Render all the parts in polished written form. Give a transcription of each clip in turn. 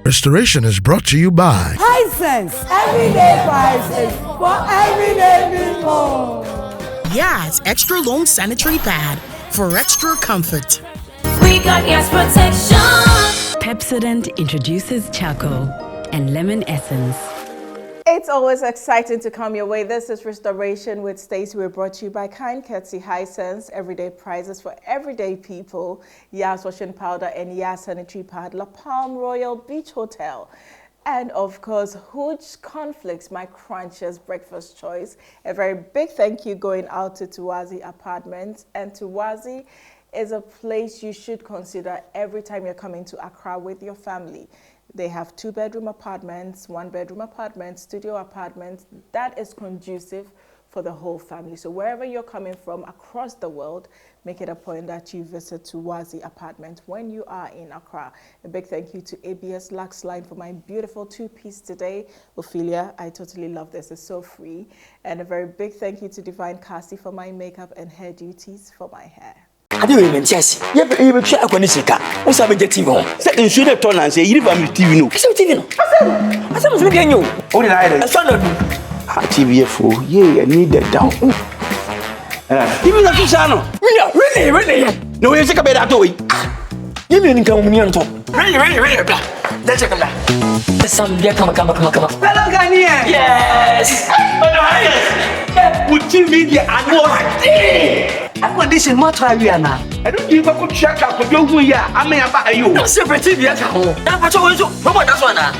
Restoration is brought to you by Hisense, everyday prices for everyday people. Yes, extra long sanitary pad for extra comfort. We got Yes protection. Pepsodent introduces charcoal and lemon essence. It's always exciting to come your way. This is Restoration with Stacey. We're brought to you by Kind Courtesy Hisense, everyday prices for everyday people. Yas washing powder and Yas sanitary pad, La Palm Royal Beach Hotel. And of course, Hooch Conflicts, my crunches breakfast choice. A very big thank you going out to Tuwazi Apartments. And Tuwazi is a place you should consider every time you're coming to Accra with your family. They have 2-bedroom apartments, 1-bedroom apartments, studio apartments. That is conducive for the whole family. So wherever you're coming from across the world, make it a point that you visit Tuwazi Apartment when you are in Accra. A big thank you to ABS Lux Line for my beautiful 2-piece today. Ophelia, I totally love this. It's so free. And a very big thank you to Divine Cassie for my makeup and hair duties for my hair. I don't even chess. You be try Konisika. What's up with the TV? Say in Sweden turn and say you family TV no. Say TV no. I say we get you. What did I do? I found out. TV for yeah, I need that down. Even the Kisano. Really. No, you take a bed at all. You mean come me on top. Really. Let's check that. Some get come. Hello, Ghanaian. Yes. Would you mean the annual? Condition much higher now. I don't give a good check up for you. I may buy you. No separate yet. That's one.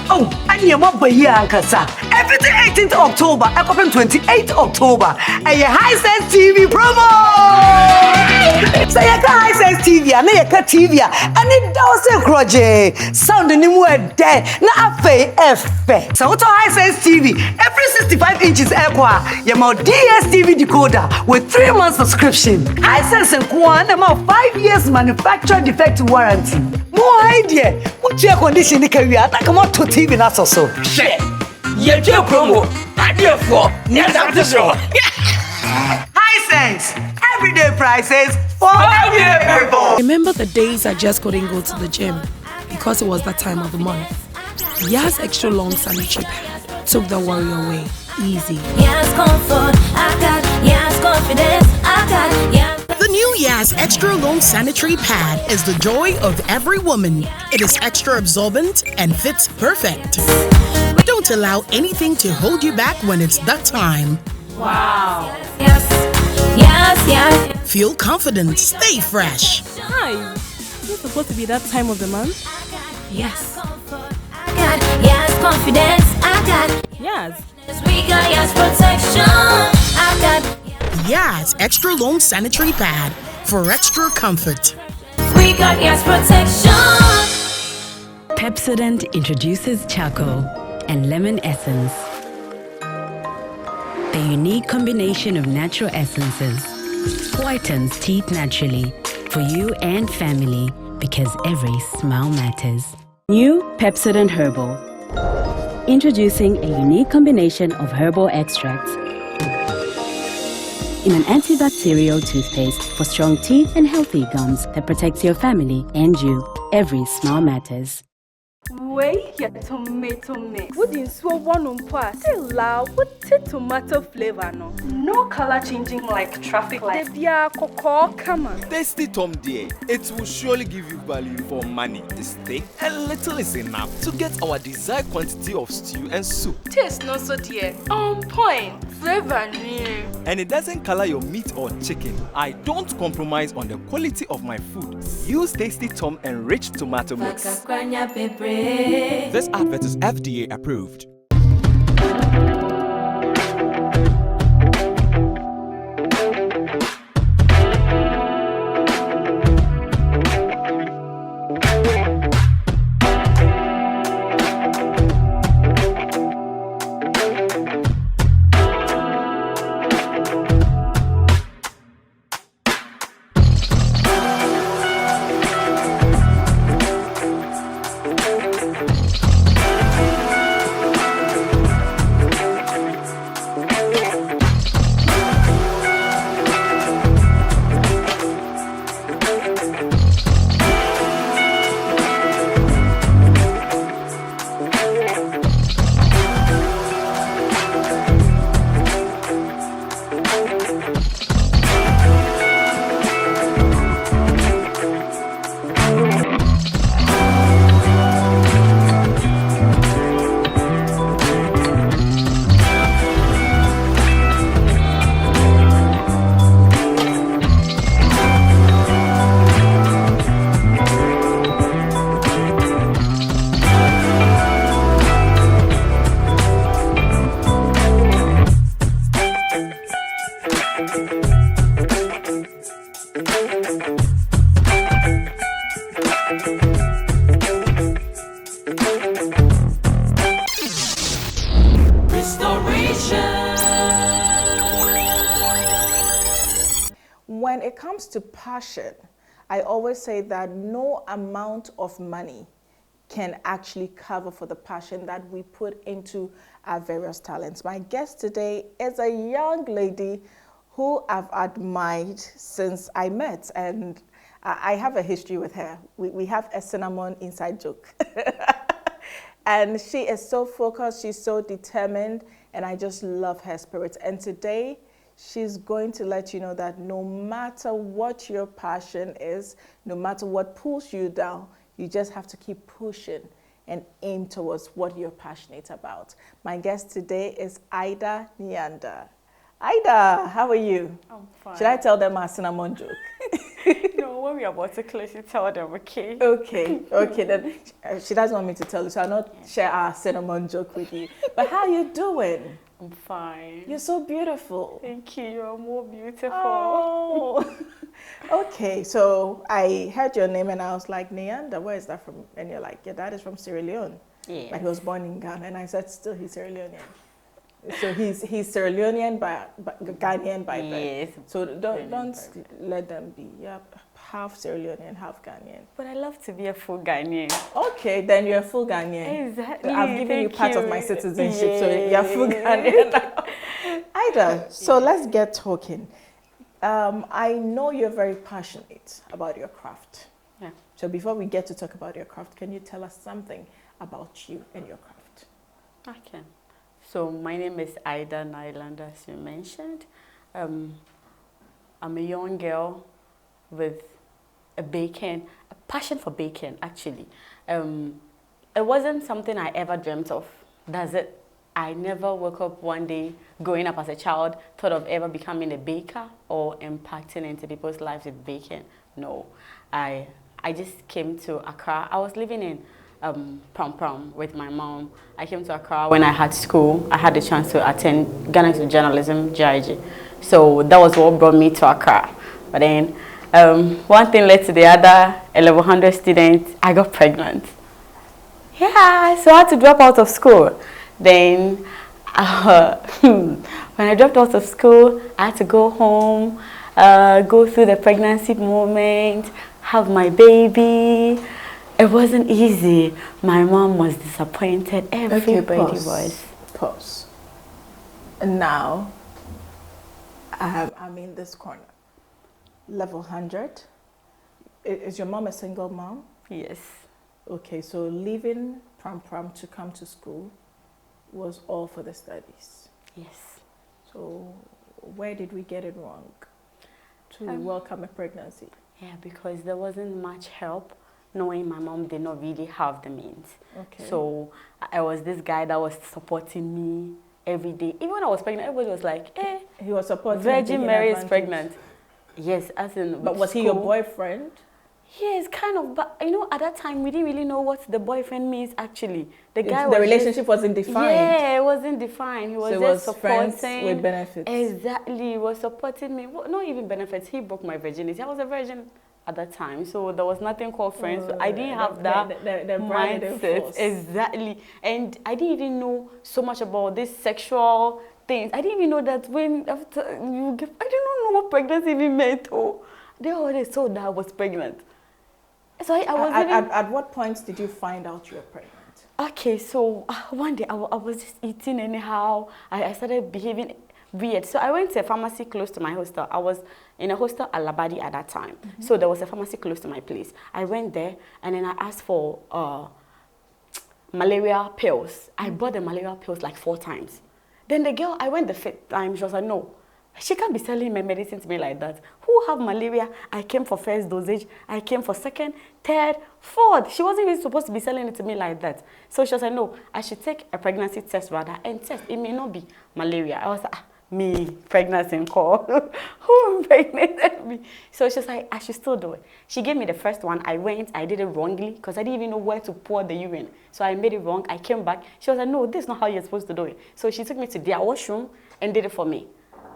Oh, I need more by year, Ankasa. Everything 18th October, I open 28th October. And your Hisense TV promo. So you got Hisense TV, and you got TV, and it doesn't grudge. Sound the new word there. Now F. So what's Hisense TV? Every 65 inches airqua. You have DSTV decoder with 3 months subscription. Hisense and Kwan about 5 years manufacturer defect warranty. More idea. What's your condition? You can come out to TV that's also. Shit. You do promo. Idea for Hisense. Everyday prices for everyday people. Remember the days I just couldn't go to the gym because it was that time of the month. Yas extra long sanitary pad took the worry away. Easy. Yes comfort, I got yes confidence, I got yes. The new Yas extra long sanitary pad is the joy of every woman. It is extra absorbent and fits perfect. Don't allow anything to hold you back when it's that time. Wow. Yes. Feel confident, stay fresh. Hi. Is it supposed to be that time of the month? Yes. I got yes confidence, I got yes. We got yes protection, I got Yas extra long sanitary pad for extra comfort. we got yes protection. Pepsodent introduces charcoal and lemon essence. The unique combination of natural essences whitens teeth naturally for you and family because every smile matters. New Pepsodent Herbal. Introducing a unique combination of herbal extracts in an antibacterial toothpaste for strong teeth and healthy gums that protects your family and you. Every smile matters. Wait, your tomato mix. Wouldn't so one on pass. Still loud, what tomato flavor no? No color changing like traffic lights. Come on. Tasty Tom dear, it will surely give you value for money. This thick and little is enough to get our desired quantity of stew and soup. Taste not so dear. On point. Flavor new. And it doesn't color your meat or chicken. I don't compromise on the quality of my food. Use Tasty Tom enriched tomato mix. This advert is FDA approved. comes to passion, I always say that no amount of money can actually cover for the passion that we put into our various talents. My guest today is a young lady who I've admired since I met, and I have a history with her. We have a cinnamon inside joke. And she is so focused, she's so determined, and I just love her spirit. And today, she's going to let you know that no matter what your passion is, no matter what pulls you down, you just have to keep pushing and aim towards what you're passionate about. My guest today is Ida Nylander. Ida, how are you? I'm fine. Should I tell them our cinnamon joke? No, when we are about to close, you tell them, okay? Okay, then she doesn't want me to tell you, so I'll not share our cinnamon joke with you. But how are you doing? I'm fine. You're so beautiful. Thank you. You're more beautiful. Oh. Okay, so I heard your name and I was like, Nylander, where is that from? And you're like, your dad is from Sierra Leone. Yeah. But he was born in Ghana. And I said, still, he's Sierra Leonean. So he's Sierra Leonean by Ghanaian by birth. Yes. So don't let them be. Yeah, half Sierra Leonean, half Ghanaian. But I love to be a full Ghanaian. Okay, then you're a full Ghanaian. Exactly. I've given you part of my citizenship, so Yay. you're full Ghanaian now. Ida, so let's get talking. I know you're very passionate about your craft. Yeah. So before we get to talk about your craft, can you tell us something about you and your craft? Okay. So my name is Ida Nylander, as you mentioned. I'm a young girl with a passion for baking, actually. It wasn't something I ever dreamt of. That's it. I never woke up one day, growing up as a child, thought of ever becoming a baker or impacting into people's lives with baking. No, I just came to Accra. I was living in Prom with my mom. I came to Accra when I had school. I had the chance to attend Ghana Institute of Journalism, GIG. So that was what brought me to Accra. But then one thing led to the other. A level 100 student, I got pregnant. Yeah, so I had to drop out of school. Then when I dropped out of school, I had to go home, go through the pregnancy moment, have my baby. It wasn't easy. My mom was disappointed. Everybody was. Pause. And now, I'm in this corner. Level 100. Is your mom a single mom? Yes. Okay, so leaving Prom to come to school was all for the studies. Yes. So where did we get it wrong to welcome a pregnancy? Yeah, because there wasn't much help, knowing my mom did not really have the means. Okay. So I was this guy that was supporting me every day. Even when I was pregnant, everybody was like, eh. He was supporting Virgin Mary is pregnant. Yes, as in. But was he your boyfriend? Yes, kind of. But you know, at that time, we didn't really know what the boyfriend means actually. The relationship wasn't defined. Yeah, it wasn't defined. He was so just supporting. Friends with benefits. Exactly. He was supporting me. Well, not even benefits. He broke my virginity. I was a virgin at that time. So there was nothing called friends. So I didn't have that mindset. Exactly. And I didn't even know so much about this sexual things. I didn't even know that when after you give, I didn't know what pregnancy even meant. Oh, they already saw that I was pregnant. So I was at what point did you find out you were pregnant? Okay, so one day I was just eating anyhow. I started behaving weird. So I went to a pharmacy close to my hostel. I was in a hostel at Labadi at that time. So there was a pharmacy close to my place. I went there and then I asked for malaria pills. I bought the malaria pills like 4 times. Then the girl, I went the 5th time, she was like, no. She can't be selling my medicine to me like that. Who have malaria? I came for first dosage. I came for second, third, fourth. She wasn't even supposed to be selling it to me like that. So she was like, no, I should take a pregnancy test rather and test. It may not be malaria. I was like, me, pregnancy call. Who impregnated me? So she was like, I should still do it. She gave me the first one. I went, I did it wrongly because I didn't even know where to pour the urine. So I made it wrong. I came back. She was like, no, this is not how you're supposed to do it. So she took me to their washroom and did it for me.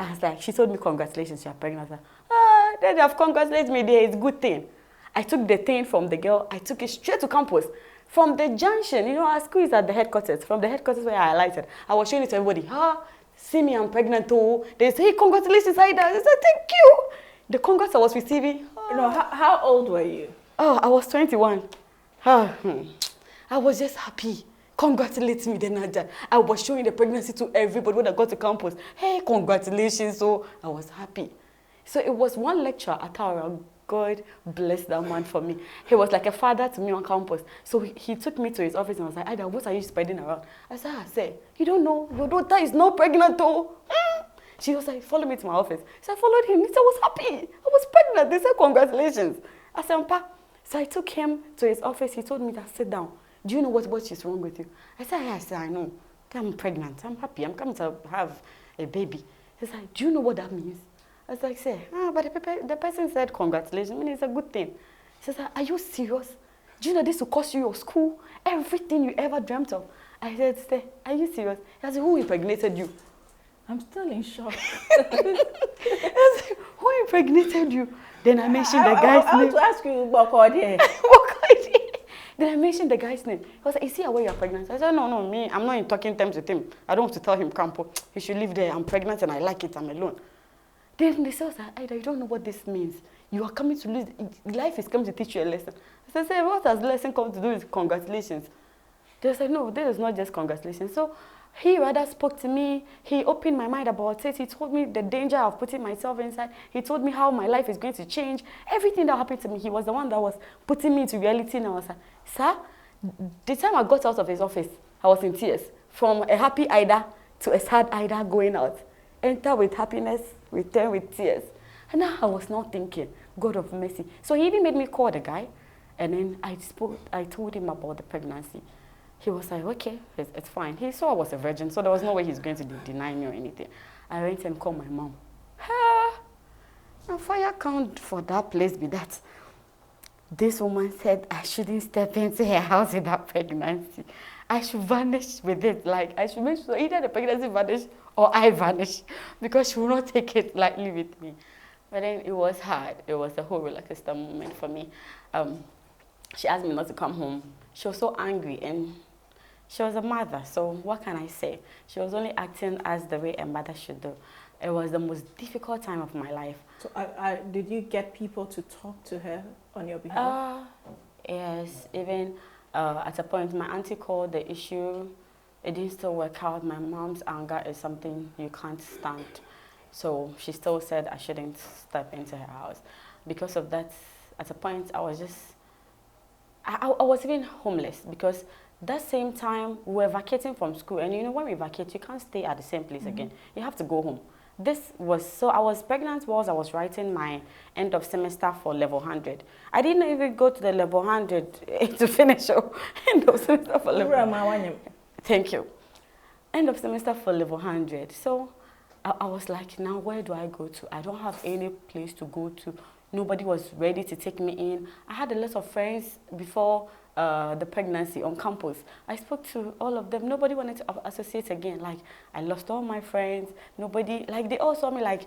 I was like, she told me, congratulations, you're pregnant. I was like, then they have congratulated me there, it's a good thing. I took the thing from the girl, I took it straight to campus. From the junction, you know, our school is at the headquarters. From the headquarters where I alighted, I was showing it to everybody. See me, I'm pregnant too. They say, hey, congratulations, Ida. I said, thank you. The congrats I was receiving. You know, how old were you? Oh, I was 21. I was just happy. Congratulate me, then I was showing the pregnancy to everybody when I got to campus. Hey, congratulations. So I was happy. So it was one lecture at our God bless that man for me. He was like a father to me on campus. So he took me to his office and was like, Ida, what are you spreading around? I said, you don't know, your daughter is not pregnant though. She was like, follow me to my office. So I followed him. He said, I was happy. I was pregnant. They said, congratulations. I said, Pa. So I took him to his office. He told me to sit down. Do you know what is wrong with you? I said, yeah. I said, I know. I'm pregnant. I'm happy. I'm coming to have a baby. He's like, do you know what that means? I was like, but the person said, congratulations. I mean, it's a good thing. He said, are you serious? Do you know this will cost you your school? Everything you ever dreamt of. I said, are you serious? He said, who impregnated you? I'm still in shock. I said, who impregnated you? Then I mentioned the guy's name. I want to ask you, Bokode. Then I mentioned the guy's name. He was like, is he aware you're pregnant? I said, no, me. I'm not in talking terms with him. I don't want to tell him, Campo, he should live there. I'm pregnant and I like it. I'm alone. Then they said, Ida, you don't know what this means. You are coming to lose. Life is coming to teach you a lesson. I said, what has lesson come to do with congratulations? They said, no, this is not just congratulations. So he rather spoke to me. He opened my mind about it. He told me the danger of putting myself inside. He told me how my life is going to change. Everything that happened to me, he was the one that was putting me into reality. And I was like, sir, the time I got out of his office, I was in tears. From a happy Ida to a sad Ida going out. Enter with happiness, return with tears. And now I was not thinking, God of mercy. So he even made me call the guy. And then I told him about the pregnancy. He was like, okay, it's fine. He saw I was a virgin, so there was no way he's going to deny me or anything. I went and called my mom. Fire count for that place be that. This woman said I shouldn't step into her house without pregnancy. I should vanish with it. Like, I should make sure either the pregnancy vanish or I vanish, because she will not take it lightly with me. But then it was hard. It was a whole roller coaster moment for me. She asked me not to come home. She was so angry, and she was a mother, so what can I say? She was only acting as the way a mother should do. It was the most difficult time of my life. So did you get people to talk to her on your behalf? Yes, even at a point my auntie called the issue. It didn't still work out. My mom's anger is something you can't stand. So she still said I shouldn't step into her house. Because of that, at a point I was just, I was even homeless, because that same time we were vacating from school, and you know when we vacate you can't stay at the same place again. You have to go home. So I was pregnant whilst I was writing my end of semester for level 100. I didn't even go to the level 100 to finish end of semester for level 100. Thank you. End of semester for level 100. So I was like, now where do I go to? I don't have any place to go to. Nobody was ready to take me in. I had a lot of friends before the pregnancy on campus. I spoke to all of them. Nobody wanted to associate again. Like, I lost all my friends. Nobody, like, they all saw me like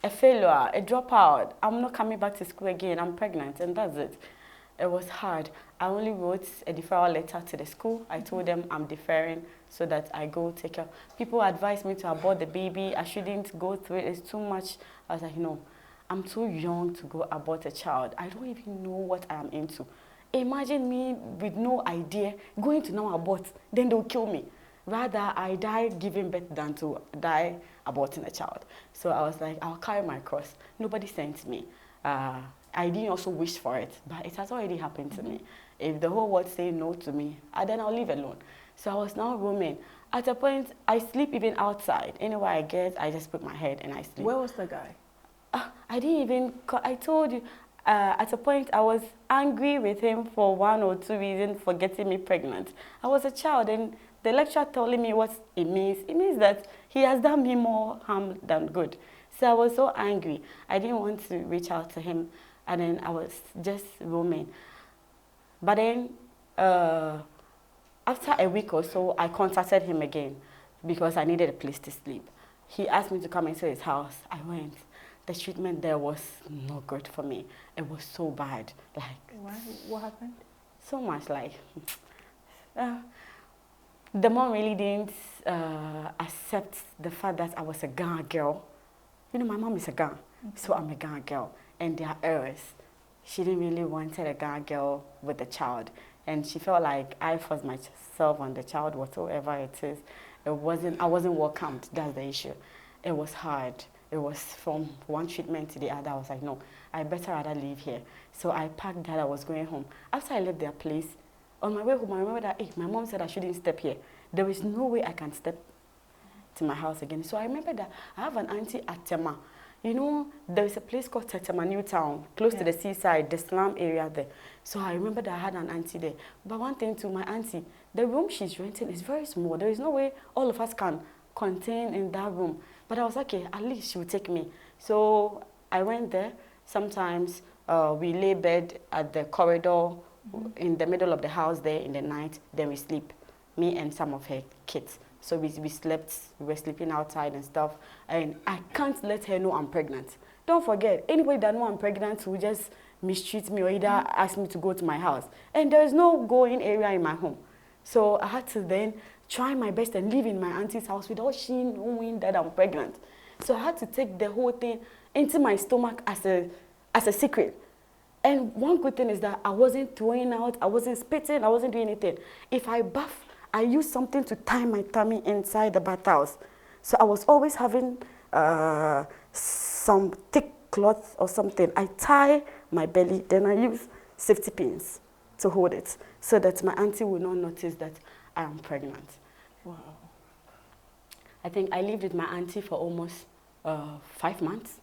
a failure, a dropout. I'm not coming back to school again. I'm pregnant, and that's it. It was hard. I only wrote a deferral letter to the school. I told them I'm deferring so that I go take care. People advised me to abort the baby. I shouldn't go through it. It's too much. I was like, no, I'm too young to go abort a child. I don't even know what I am into. Imagine me with no idea going to now abort, then they'll kill me. Rather, I die giving birth than to die aborting a child. So I was like, I'll carry my cross. Nobody sent me. I didn't also wish for it, but it has already happened to me. If the whole world say no to me, then I'll live alone. So I was now roaming. At a point, I sleep even outside. Anywhere I get, I just put my head and I sleep. Where was the guy? I didn't even, I told you, at a point I was angry with him for 1 or 2 reasons for getting me pregnant. I was a child, and the lecturer telling me what it means that he has done me more harm than good. So I was so angry. I didn't want to reach out to him, and then I was just roaming. But then after a week or so, I contacted him again because I needed a place to sleep. He asked me to come into his house. I went. The treatment there was not good for me. It was so bad. Like, what happened? So much, like, the mom really didn't accept the fact that I was a Ghana girl. You know, my mom is a Ghana, so I'm a Ghana girl. and their errors. She didn't really wanted a Ghana girl with a child. And she felt like I forced myself on the child, whatsoever it is. I wasn't welcomed. That's the issue. It was hard. It was from one treatment to the other. I was like, no, I better rather leave here. So I packed that. I was going home. After I left their place, on my way home, I remember that, hey, my mom said I shouldn't step here. There is no way I can step to my house again. So I remember that I have an auntie at Tema. You know, there is a place called Tetema New Town, close to the seaside, the slum area there. So I remember that I had an auntie there. But one thing to my auntie, the room she's renting is very small. There is no way all of us can contain in that room. But I was like, okay, at least she would take me. So I went there. Sometimes we lay bed at the corridor in the middle of the house there in the night. Then we sleep, me and some of her kids. So we slept, we were sleeping outside and stuff. And I can't let her know I'm pregnant. Don't forget, anybody that knows I'm pregnant will just mistreat me or either ask me to go to my house. And there is no going area in my home. So I had to then try my best and live in my auntie's house without she knowing that I'm pregnant. So I had to take the whole thing into my stomach as a secret. And one good thing is that I wasn't throwing out, I wasn't spitting, I wasn't doing anything. If I bath, I used something to tie my tummy inside the bathhouse. So I was always having some thick cloth or something. I tie my belly, then I use safety pins to hold it so that my auntie will not notice that I am pregnant. Wow. I think I lived with my auntie for almost 5 months.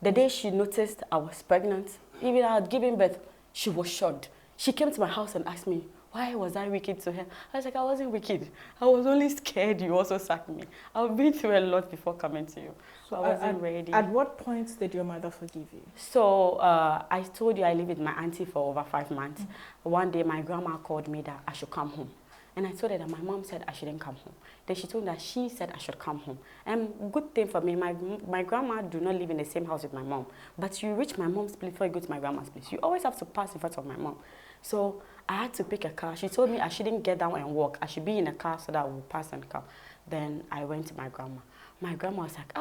The day she noticed I was pregnant, even I had given birth, she was shocked. She came to my house and asked me, why was I wicked to her? I was like, I wasn't wicked. I was only scared you also sacked me. I've been through a lot before coming to you. So I wasn't ready. At what point did your mother forgive you? So I told you I lived with my auntie for over 5 months. One day my grandma called me that I should come home. And I told her that my mom said I shouldn't come home. Then she told me that she said I should come home. And good thing for me, my grandma do not live in the same house with my mom. But you reach my mom's place before you go to my grandma's place. You always have to pass in front of my mom. So I had to pick a car. She told me I shouldn't get down and walk. I should be in a car so that I will pass and come. Then I went to my grandma. My grandma was like,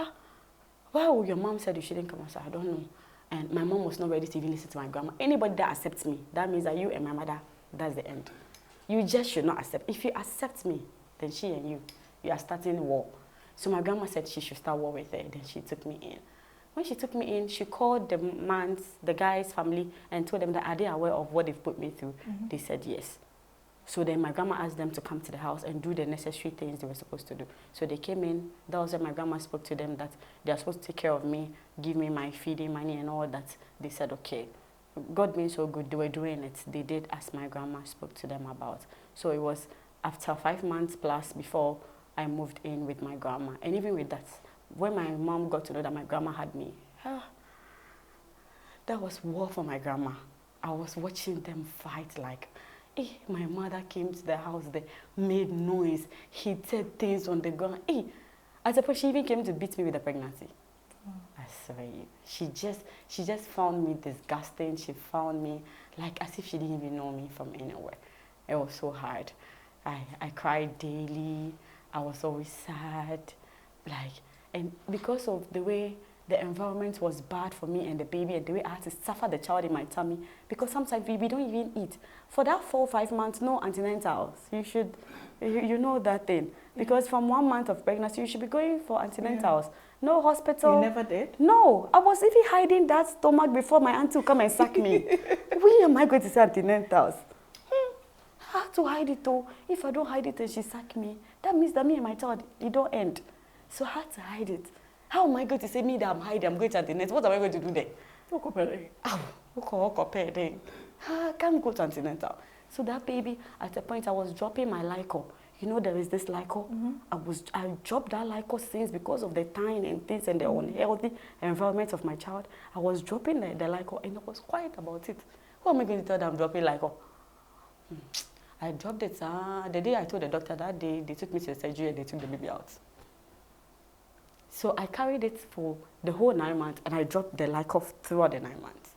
why would your mom said you shouldn't come? I said, I don't know. And my mom was not ready to even listen to my grandma. Anybody that accepts me, that means that you and my mother, that's the end. You just should not accept. If you accept me, then she and you are starting war. So my grandma said she should start war with her. Then she took me in. When she took me in, she called the guy's family and told them that are they aware of what they've put me through? They said yes. So then my grandma asked them to come to the house and do the necessary things they were supposed to do. So they came in. That was when my grandma spoke to them that they are supposed to take care of me, give me my feeding money and all that. They said, okay. God being so good, they were doing it. They did as my grandma spoke to them about. So it was after 5 months plus before I moved in with my grandma. And even with that, when my mom got to know that my grandma had me, that was war for my grandma. I was watching them fight like, my mother came to the house, they made noise, hit things on the ground. At a point, she even came to beat me with the pregnancy. I swear you. She just found me disgusting. She found me like as if she didn't even know me from anywhere. It was so hard. I cried daily. I was always sad. And because of the way the environment was bad for me and the baby and the way I had to suffer the child in my tummy, because sometimes we don't even eat. For that 4 or 5 months, no antenatals. You know that thing. Because from 1 month of pregnancy, you should be going for antenatals. Yeah. No hospital. You never did? No. I was even hiding that stomach before my auntie would come and sack me. Where am I going to say antenatals? I had to hide it though. If I don't hide it and she sack me, that means that me and my child, it don't end. So I had to hide it. How am I going to say me that I'm hiding, I'm going to antenatal? What am I going to do there? I can't go to antenatal. So that baby, at a point I was dropping my Lycor. You know there is this Lycor. I dropped that Lycor since because of the time and things and the unhealthy environment of my child. I was dropping the Lycor and I was quiet about it. Who am I going to tell that I'm dropping Lycor? I dropped it. The day I told the doctor, that day they took me to the surgery and they took the baby out. So I carried it for the whole 9 months and I dropped the Lycor throughout the 9 months.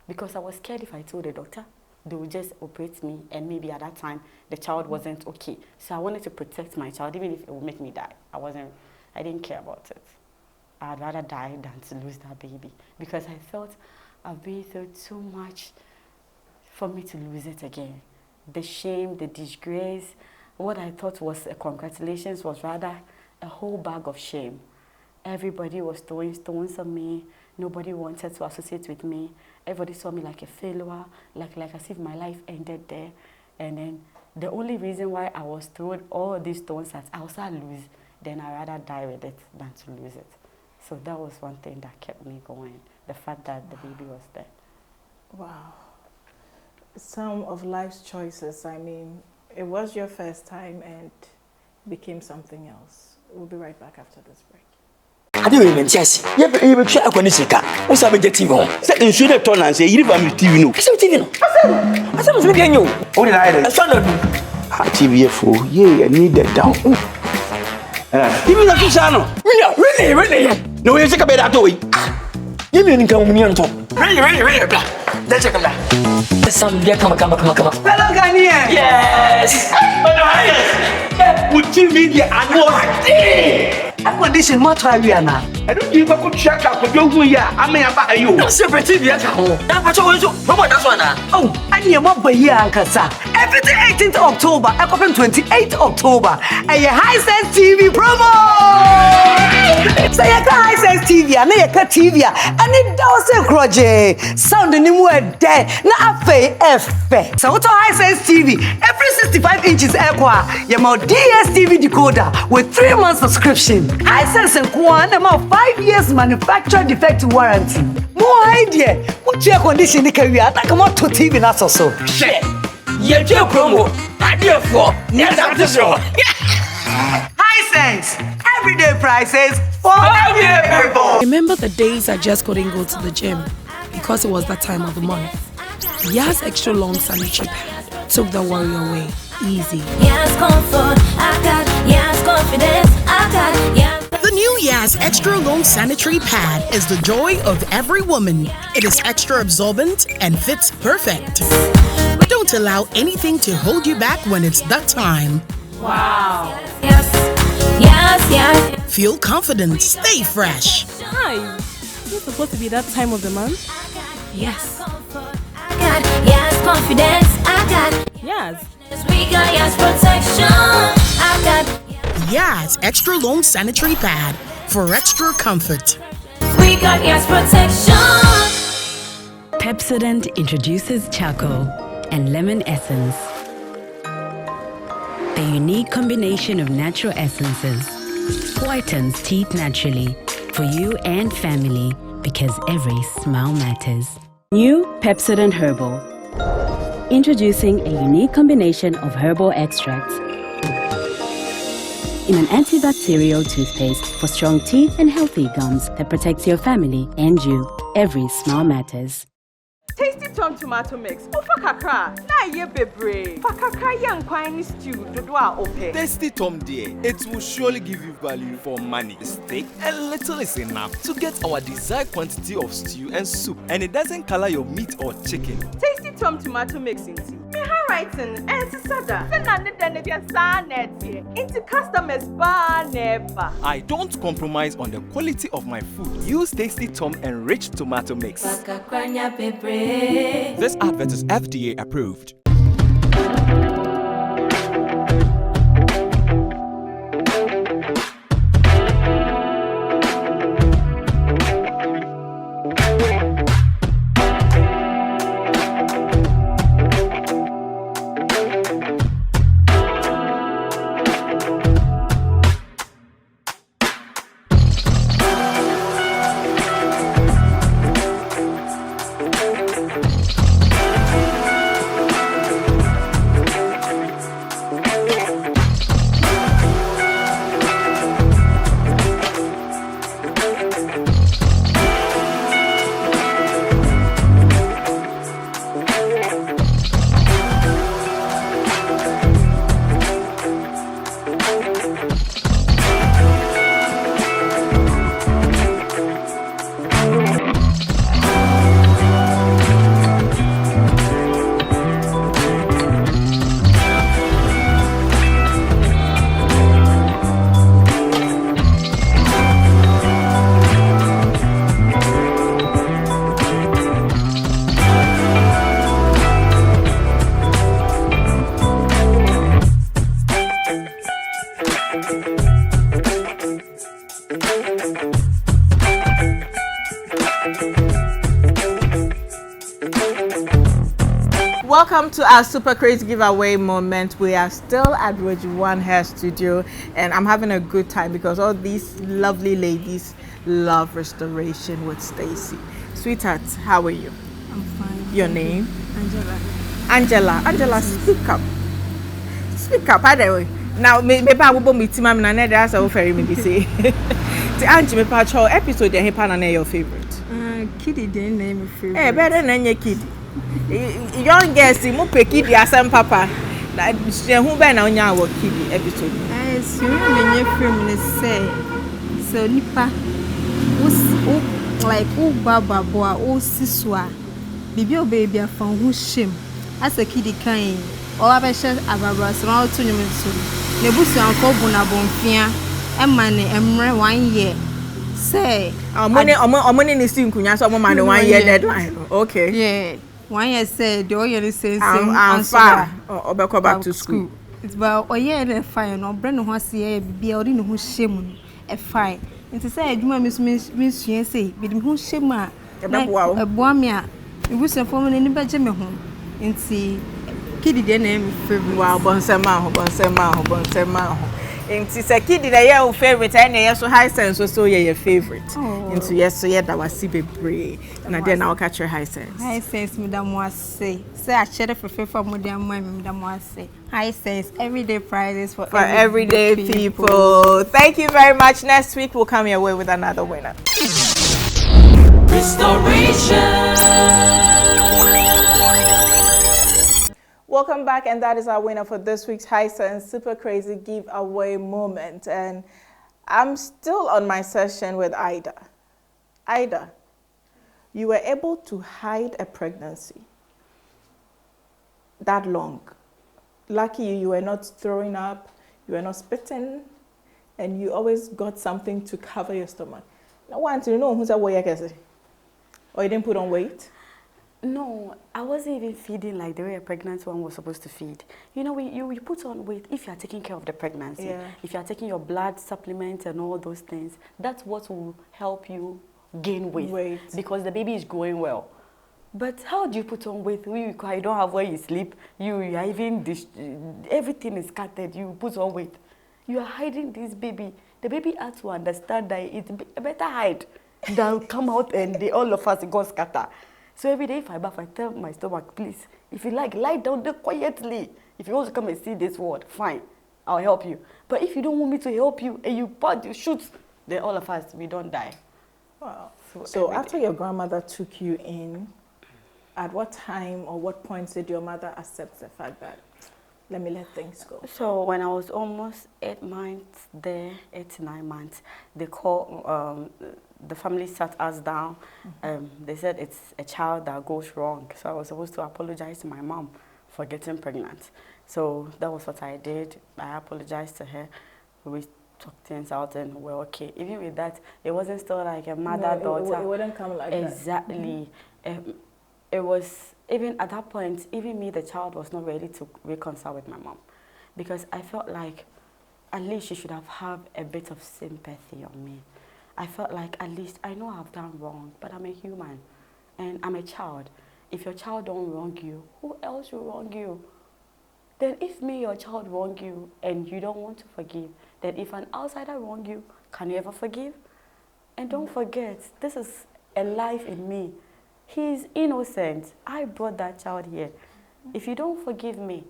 Because I was scared if I told the doctor, they would just operate me and maybe at that time the child wasn't okay. So I wanted to protect my child even if it would make me die. I didn't care about it. I'd rather die than to lose that baby because I felt I've been through too much for me to lose it again. The shame, the disgrace, what I thought was a congratulations was rather a whole bag of shame. Everybody was throwing stones at me. Nobody wanted to associate with me. Everybody saw me like a failure, like as if my life ended there. And then the only reason why I was throwing all these stones at, I was to lose, then I'd rather die with it than to lose it. So that was one thing that kept me going, the fact that the baby was there. Wow. Some of life's choices, I mean, it was your first time and became something else. We'll be right back after this break. I do even chess. You be try Konisika. What's up with the TV? Say in Sweden turn and say you family TV no. Say TV no. I say we get you. What did I do? I found out. TV for yeah, I need that down. TV na kusano. Really. No we check about that way. You mean come me on top. Really blah. Let's check that. Some get come. Hello Ghanaian. Yes. Would TV the annual condition much higher now. I don't give a good check up for you. I may buy you. No separate yet. That's one. Oh, I need more by year, Ankasa. Everything 18th October, I open 28th October. And your high sense TV promo. Say a high sense TV, and a TV, and it does a crochet. Sound the new word there. Now, F. So, what's a high sense TV? Every 65 inches aqua. Your more DSTV decoder with 3 months subscription. Hisense and Kwan about 5 years manufacturer defect warranty. More idea. What's your condition in the career? I come out to TV that's also. Shit. Your promo. Idea for near Hisense. Everyday prices for everyday people. Remember the days I just couldn't go to the gym because it was that time of the month. Yas extra long sanitary pad took the worry away. Easy. Yes, comfort, I got. Yes, confidence, I got. Yes. The new Yas Extra Long Sanitary Pad is the joy of every woman. It is extra absorbent and fits perfect. Don't allow anything to hold you back when it's that time. Wow. Yes. Feel confident, stay fresh. Hi. Is it supposed to be that time of the month? Yes. I got. Yes, confidence, I got. Yes. We got yes protection. I got. Yas Extra Long Sanitary Pad for extra comfort. We got yes protection. Pepsodent introduces charcoal and lemon essence. The unique combination of natural essences whitens teeth naturally for you and family because every smile matters. New Pepsodent Herbal. Introducing a unique combination of herbal extracts in an antibacterial toothpaste for strong teeth and healthy gums that protects your family and you. Every smile matters. Tasty Tom tomato mix. Ofa kakra. Na ye bebre. Fa kakra yan kwani stew dodoa ope. Tasty Tom dear, it will surely give you value for money. Steak and little is enough to get our desired quantity of stew and soup, and it doesn't color your meat or chicken. Tasty Tom tomato mix into. Me handwriting and sisada. Senane dene dia sa net into customers bar never. I don't compromise on the quality of my food. Use Tasty Tom enriched tomato mix. This advert is FDA approved. Welcome to our super crazy giveaway moment. We are still at Roger One Hair Studio, and I'm having a good time because all these lovely ladies love restoration with Stacy. Sweetheart, how are you? I'm fine. Your name? Angela. Angela, speak up. Speak up, by the way. Now, maybe I will meet him. I'm not there, so very me say. The Angela Patrol episode, the Hepana, your favorite. Kitty didn't name me favorite. Eh, better than your kid. Young girls, you must pick it, as some papa. Like, who been on your kid episode? So you mean your film is say, so Nipa was like, oh, Baba, boy, oh, Siswa. Baby, I found who's shame. As a kiddie kind, or I shall have a brass around 2 minutes soon. The bush and Cobona Bonfia, and money, and 1 year. Say, money is in Kunya, some man 1 year deadline. Okay. Yeah. 1 year said, the oil says, I'm far or back to school. It's about a year and a fire, no brand was here, building whose shame a fire. And to say, you miss you say, but whose shame a boamia. It was a form in the Benjamin home. And see, Kitty didn't name wow, Bonsema. And it's a kid that your favorite, and yes, so high sense was so your favorite. Into yes, so yeah, that was Sibe Bray. And then I'll catch your high sense. High sense, Madame was say. Say, I share for favor, Madame was say. High sense, everyday prizes for everyday people. Thank you very much. Next week, we'll come your way with another winner. Restoration. Welcome back, and that is our winner for this week's High Sense Super Crazy Giveaway moment. And I'm still on my session with Ida. Ida, you were able to hide a pregnancy that long. Lucky you were not throwing up, you were not spitting, and you always got something to cover your stomach. Now, I want to know who's a way I can say. Or you didn't put on weight? No, I wasn't even feeding like the way a pregnant one was supposed to feed. You know, you put on weight if you are taking care of the pregnancy. Yeah. If you are taking your blood supplements and all those things, that's what will help you gain weight. Because the baby is growing well. But how do you put on weight? You don't have where you sleep. You are even, everything is scattered. You put on weight. You are hiding this baby. The baby has to understand that it's better hide than come out and all of us go scatter. So every day if I bath, I tell my stomach, please, if you like, lie down there quietly. If you want to come and see this word, fine, I'll help you. But if you don't want me to help you and you shoot, then all of us, we don't die. Wow. So after your grandmother took you in, at what time or what point did your mother accept the fact that, let me let things go? So when I was almost 8 months there, 8 to 9 months, they called, the family sat us down. They said it's a child that goes wrong. So I was supposed to apologize to my mom for getting pregnant. So that was what I did. I apologized to her. We talked things out and we're okay. Even with that, it wasn't still like a mother-daughter. It wouldn't come like that. Exactly. It was, even at that point, even me, the child, was not ready to reconcile with my mom. Because I felt like at least she should have a bit of sympathy on me. I felt like at least I know I've done wrong, but I'm a human and I'm a child. If your child don't wrong you, who else will wrong you? Then if me, your child wrong you and you don't want to forgive, then if an outsider wrong you, can you ever forgive? And don't forget, this is a life in me. He's innocent. I brought that child here. If you don't forgive me,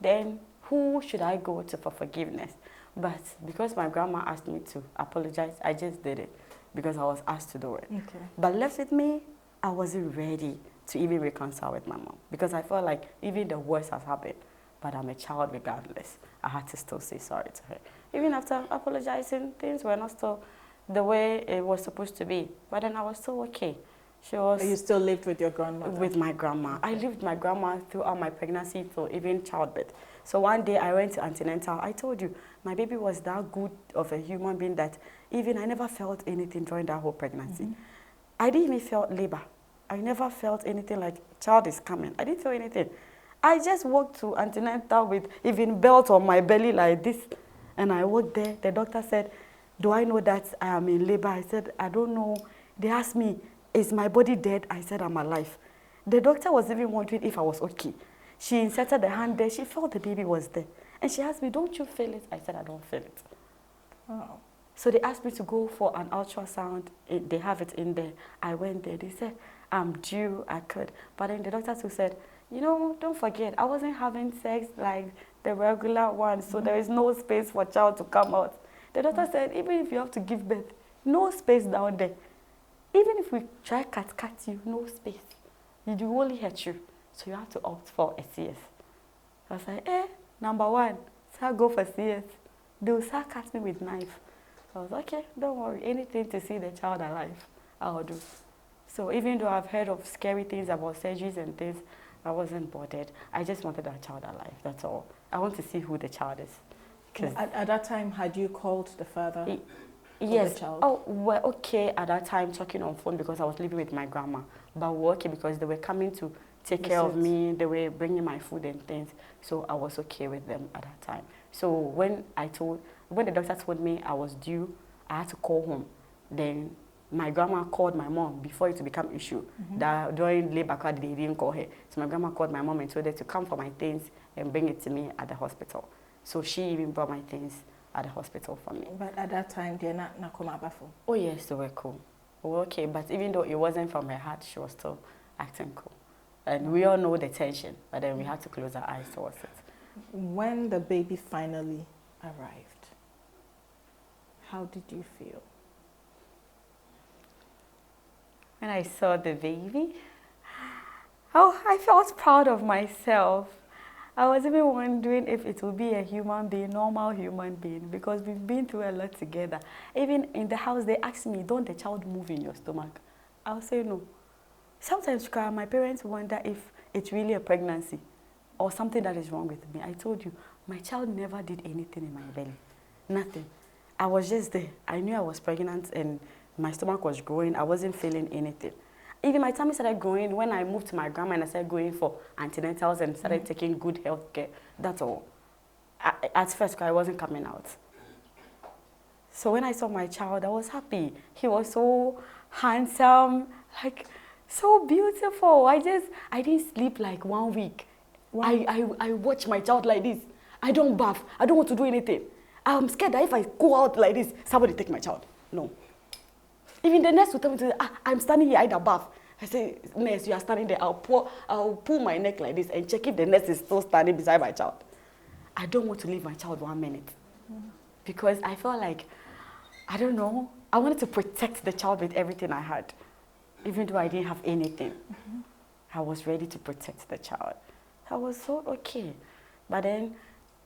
then who should I go to for forgiveness? But because my grandma asked me to apologize, I just did it because I was asked to do it. Okay. But left with me, I wasn't ready to even reconcile with my mom because I felt like even the worst has happened, but I'm a child regardless. I had to still say sorry to her. Even after apologizing, things were not still the way it was supposed to be. But then I was still okay. She was. You still lived with your grandmother? With my grandma. I lived with my grandma throughout my pregnancy till even childbirth. So one day I went to antenatal. I told you, my baby was that good of a human being that even I never felt anything during that whole pregnancy. I didn't even feel labor. I never felt anything like child is coming. I didn't feel anything. I just walked to antenatal with even belt on my belly like this. And I walked there. The doctor said, do I know that I am in labor? I said, I don't know. They asked me, is my body dead? I said, I'm alive. The doctor was even wondering if I was okay. She inserted the hand there. She felt the baby was there. And she asked me, don't you feel it? I said, I don't feel it. Oh. So they asked me to go for an ultrasound. They have it in there. I went there. They said, I'm due. I could. But then the doctor too said, you know, don't forget, I wasn't having sex like the regular one. So there is no space for child to come out. The doctor said, even if you have to give birth, no space down there. Even if we try cut you, no space. It will only hurt you. So you have to opt for a CS. I was like, number one, so I go for CS. They will start cut me with knife. I was like, okay, don't worry. Anything to see the child alive, I'll do. So even though I've heard of scary things about surgeries and things, I wasn't bothered. I just wanted that child alive, that's all. I want to see who the child is. At that time, had you called the father? Yes. The child? Oh, we're okay at that time talking on phone because I was living with my grandma. But we're okay because they were coming to take care of me. They were bringing my food and things. So I was okay with them at that time. So when the doctor told me I was due, I had to call home. Then my grandma called my mom before it to become issue. That during labor, they didn't call her. So my grandma called my mom and told her to come for my things and bring it to me at the hospital. So she even brought my things at the hospital for me. But at that time, they're not come up before? Oh yes, they were cool. We were okay, but even though it wasn't from her heart, she was still acting cool. And we all know the tension, but then we had to close our eyes towards it. When the baby finally arrived, how did you feel? When I saw the baby, oh, I felt proud of myself. I was even wondering if it would be a human being, normal human being, because we've been through a lot together. Even in the house, they asked me, don't the child move in your stomach? I'll say no. Sometimes my parents wonder if it's really a pregnancy or something that is wrong with me. I told you, my child never did anything in my belly. Nothing. I was just there. I knew I was pregnant and my stomach was growing. I wasn't feeling anything. Even my tummy started growing when I moved to my grandma and I started going for antenatals and started taking good health care. That's all. At first, I wasn't coming out. So when I saw my child, I was happy. He was so handsome, like so beautiful. I didn't sleep like 1 week. Wow. I watch my child like this. I don't bath. I don't want to do anything. I'm scared that if I go out like this, somebody take my child. No. Even the nurse will tell me, I'm standing here, I need a bath. I say, nurse, you are standing there. I'll pull my neck like this and check if the nurse is still standing beside my child. I don't want to leave my child 1 minute. Because I felt like, I don't know, I wanted to protect the child with everything I had. Even though I didn't have anything. I was ready to protect the child. I was so okay. But then,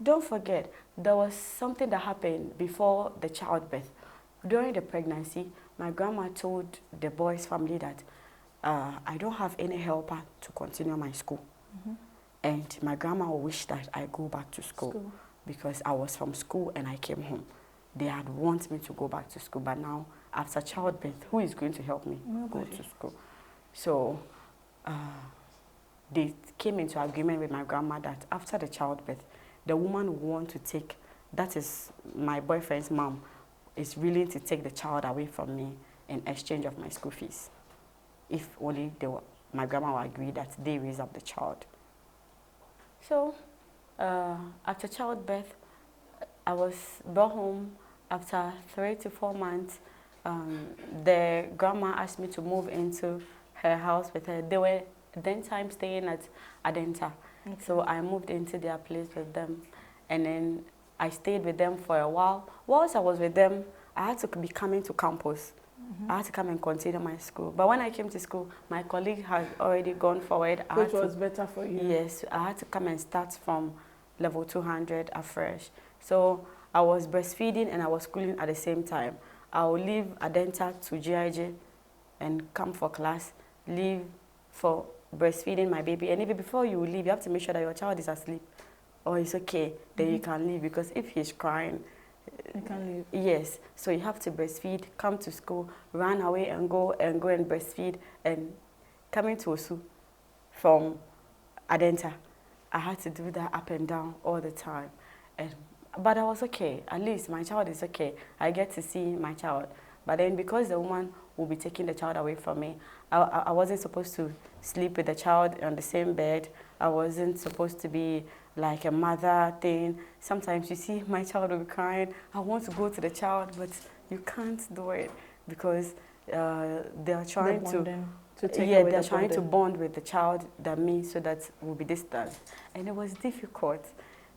don't forget, there was something that happened before the childbirth. During the pregnancy, my grandma told the boy's family that I don't have any helper to continue my school. And my grandma wished that I go back to school because I was from school and I came home. They had wanted me to go back to school, but now, after childbirth, who is going to help me go to school? So they came into agreement with my grandma that after the childbirth, the woman would want to take, that is my boyfriend's mom, is willing to take the child away from me in exchange of my school fees. If only my grandma would agree that they raise up the child. So after childbirth, I was brought home after 3 to 4 months. The grandma asked me to move into her house with her. They were then time staying at Adenta. So I moved into their place with them. And then I stayed with them for a while. Whilst I was with them, I had to be coming to campus. I had to come and continue my school. But when I came to school, my colleague had already gone forward. Which was better for you? Yes, I had to come and start from level 200 afresh. So I was breastfeeding and I was schooling at the same time. I would leave Adenta to GIJ and come for class, leave for breastfeeding my baby. And even before you leave, you have to make sure that your child is asleep or it's okay, then you can leave, because if he's crying, you can leave. Yes, so you have to breastfeed, come to school, run away and go and breastfeed. And coming to Osu from Adenta, I had to do that up and down all the time. But I was okay. At least my child is okay. I get to see my child. But then because the woman will be taking the child away from me, I wasn't supposed to sleep with the child on the same bed. I wasn't supposed to be like a mother thing. Sometimes you see my child will be crying. I want to go to the child, but you can't do it because they are trying to take away they're the trying to bonding. bond with the child than me, so that we'll be distant. And it was difficult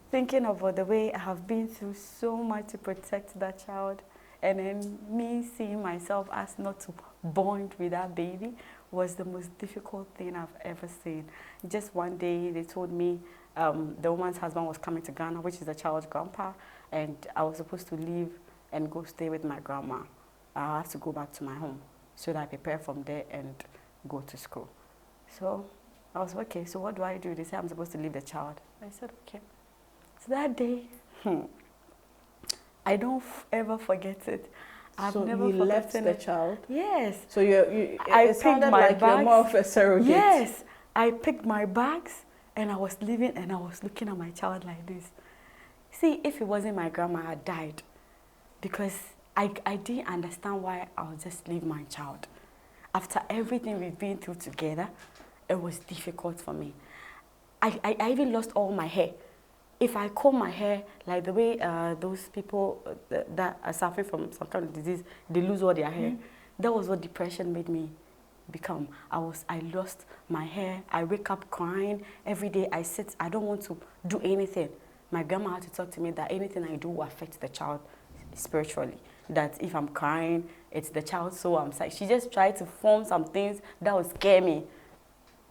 thinking about the way I have been through so much to protect that child, and then me seeing myself as not to bond with that baby was the most difficult thing I've ever seen. Just one day they told me the woman's husband was coming to Ghana, which is the child's grandpa, and I was supposed to leave and go stay with my grandma. I have to go back to my home so that I prepare from there and go to school. So I was okay, so what do I do? They said I'm supposed to leave the child. I said okay. So that day, I don't ever forget it. I've so never you left forgotten the it. child? Yes. So it sounded like you're more of a surrogate. Yes. I picked my bags and I was leaving and I was looking at my child like this. See, if it wasn't my grandma, I had died. Because I didn't understand why I would just leave my child. After everything we've been through together, it was difficult for me. I even lost all my hair. If I comb my hair, like the way those people that are suffering from some kind of disease, they lose all their hair. That was what depression made me become. I lost my hair. I wake up crying. Every day I sit, I don't want to do anything. My grandma had to talk to me that anything I do will affect the child spiritually. That if I'm crying, it's the child, so I'm sad. She just tried to form some things that would scare me,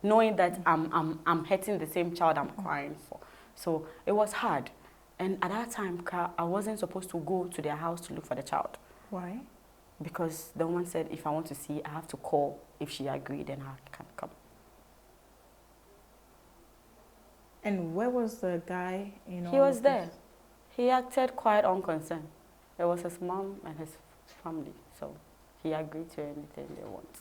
knowing that I'm hurting the same child I'm crying for. So it was hard. And at that time, I wasn't supposed to go to their house to look for the child. Why? Because the woman said if I want to see, I have to call. If she agreed, then I can come. And where was the guy? He was there. He acted quite unconcerned. It was his mom and his family, so he agreed to anything they want.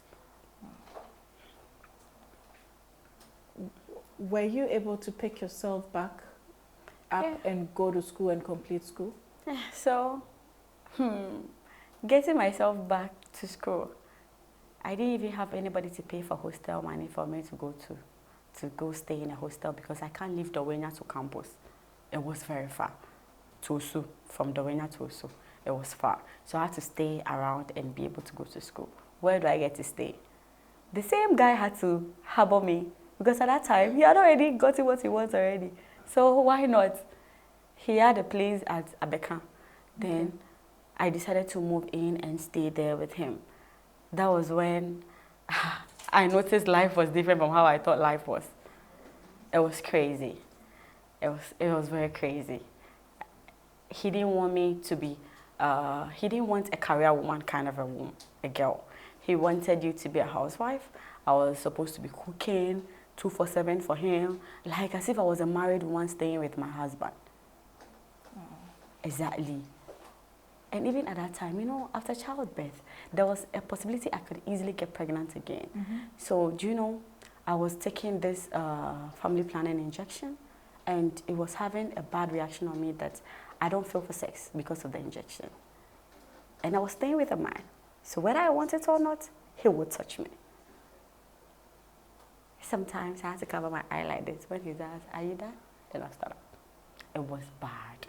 Were you able to pick yourself back up and go to school and complete school? So, getting myself back to school, I didn't even have anybody to pay for hostel money for me to go stay in a hostel because I can't leave Dawenya to campus. It was very far. To Osu, from Dawenya to Osu, it was far. So I had to stay around and be able to go to school. Where do I get to stay? The same guy had to harbor me because at that time, he had already gotten what he wants already. So why not? He had a place at Abeka. Then I decided to move in and stay there with him. That was when I noticed life was different from how I thought life was. It was crazy. It was very crazy. He didn't want me to be, he didn't want a career woman kind of a girl. He wanted you to be a housewife. I was supposed to be cooking 24/7 for him, like as if I was a married woman staying with my husband. Exactly. And even at that time, after childbirth, there was a possibility I could easily get pregnant again. So, do you know, I was taking this family planning injection, and it was having a bad reaction on me that I don't feel for sex because of the injection. And I was staying with a man. So whether I wanted or not, he would touch me. Sometimes I had to cover my eye like this. When he does, are you there? Then I start up. It was bad.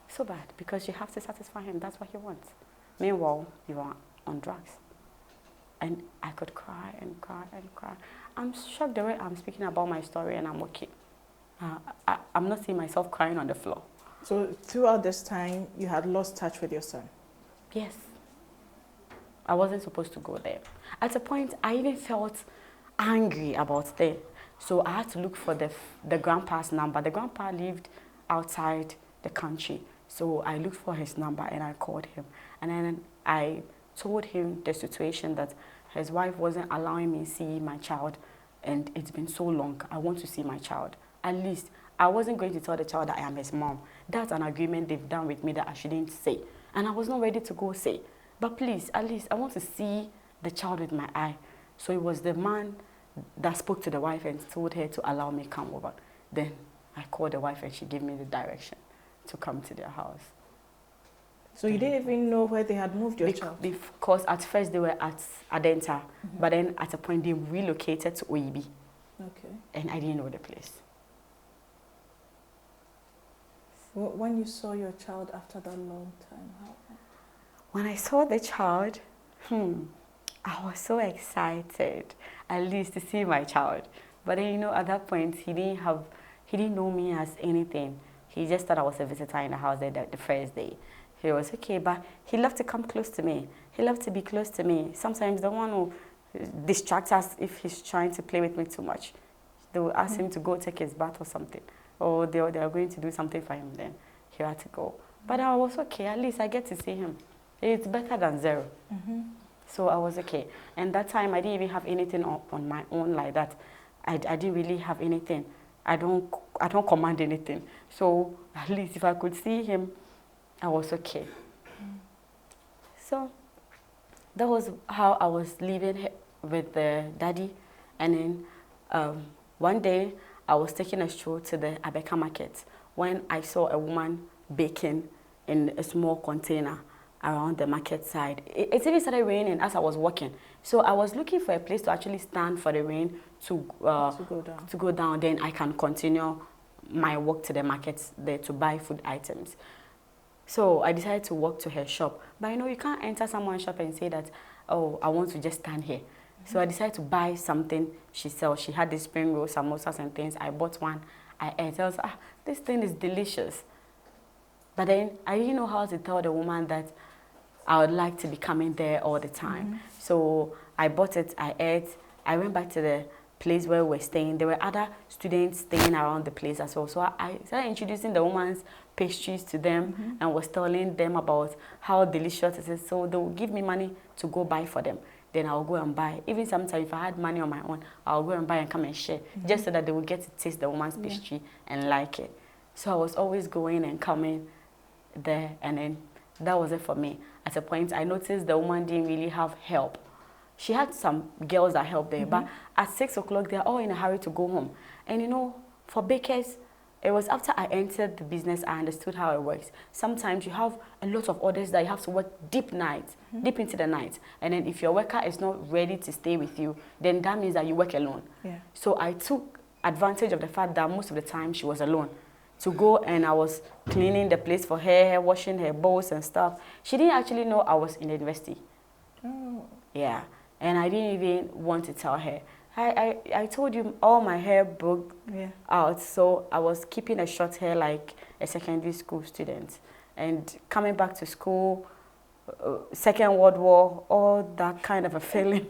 So bad, because you have to satisfy him. That's what he wants. Meanwhile, you are on drugs. And I could cry and cry and cry. I'm shocked the way I'm speaking about my story and I'm okay. I'm not seeing myself crying on the floor. So throughout this time, you had lost touch with your son? Yes. I wasn't supposed to go there. At a point, I even felt angry about that. So I had to look for the grandpa's number. The grandpa lived outside the country. So I looked for his number and I called him. And then I told him the situation, that his wife wasn't allowing me to see my child. And it's been so long. I want to see my child. At least I wasn't going to tell the child that I am his mom. That's an agreement they've done with me that I shouldn't say. And I was not ready to go say. But please, at least I want to see the child with my eye. So it was the man that spoke to the wife and told her to allow me to come over. Then I called the wife and she gave me the direction to come to their house. So you didn't even know where they had moved your child? Because at first they were at Adenta, but then at a point they relocated to OEB. Okay. And I didn't know the place. When you saw your child after that long time, how? When I saw the child, I was so excited, at least to see my child. But then, you know, at that point, he didn't know me as anything. He just thought I was a visitor in the house the first day. He was okay, but he loved to come close to me. He loved to be close to me. Sometimes the one who distracts us if he's trying to play with me too much. They will ask him to go take his bath or something. Or they are going to do something for him, then he had to go. But I was okay, at least I get to see him. It's better than zero. So I was okay. And that time I didn't even have anything on my own like that. I didn't really have anything. I don't command anything. So at least if I could see him, I was okay. So that was how I was living with the daddy. And then one day I was taking a stroll to the Abeka market when I saw a woman baking in a small container around the market side. It even started raining as I was walking. So I was looking for a place to actually stand for the rain to go down. Then I can continue my walk to the market there to buy food items. So I decided to walk to her shop. But you know, you can't enter someone's shop and say that, oh, I want to just stand here. So I decided to buy something she sells. She had this spring roll, samosas and things. I bought one. I ate. I was like, this thing is delicious. But then I didn't know how to tell the woman that I would like to be coming there all the time. So I bought it, I ate. I went back to the place where we were staying. There were other students staying around the place as well. So I started introducing the woman's pastries to them and was telling them about how delicious it is. So they would give me money to go buy for them. Then I'll go and buy. Even sometimes if I had money on my own, I'll go and buy and come and share, just so that they would get to taste the woman's pastry and like it. So I was always going and coming there, and then that was it for me. At a point, I noticed the woman didn't really have help. She had some girls that helped there, but at 6 o'clock, they're all in a hurry to go home. And you know, for bakers, it was after I entered the business, I understood how it works. Sometimes you have a lot of orders that you have to work deep into the night. And then if your worker is not ready to stay with you, then that means that you work alone. So I took advantage of the fact that most of the time she was alone to go, and I was cleaning the place for her, washing her bowls and stuff. She didn't actually know I was in the university. Yeah, and I didn't even want to tell her. I told you all my hair broke out, so I was keeping a short hair like a secondary school student. And coming back to school, Second World War, all that kind of a feeling.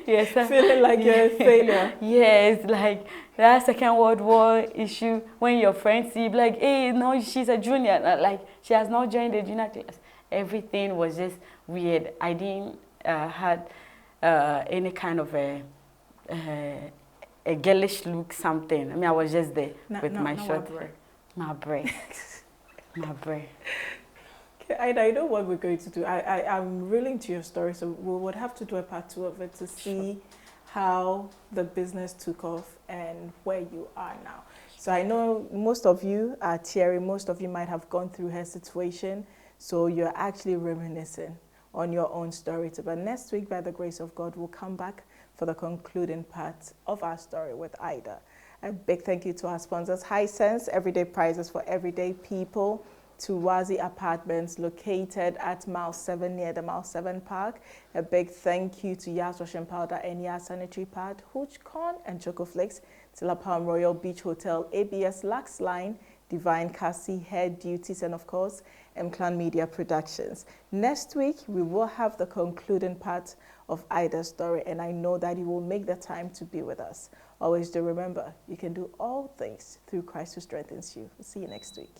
Yes, feeling like you're a failure. Yes, like that Second World War issue when your friends see like, hey, no, she's a junior, like she has not joined the junior class. Everything was just weird. I didn't had any kind of a girlish look, something. I mean, I was just there with my short hair. My break. My break. Okay, I know what we're going to do. I'm really into your story, so we would have to do a part 2 of it to see how the business took off and where you are now. So I know most of you are tearing, most of you might have gone through her situation, so you're actually reminiscing on your own story too. But next week, by the grace of God, we'll come back for the concluding part of our story with Ida. A big thank you to our sponsors, Hisense, everyday prices for everyday people, to Wazi Apartments located at Mile 7 near the Mile 7 Park. A big thank you to Yas Washing Powder and Yas Sanitary Pad, Hooch Corn and Choco Flakes, to La Palm Royal Beach Hotel, ABS Lux Line, Divine Cassie Hair Duties, and of course, M-Clan Media Productions. Next week, we will have the concluding part of Ida's story, and I know that you will make the time to be with us. Always do remember, you can do all things through Christ who strengthens you. We'll see you next week.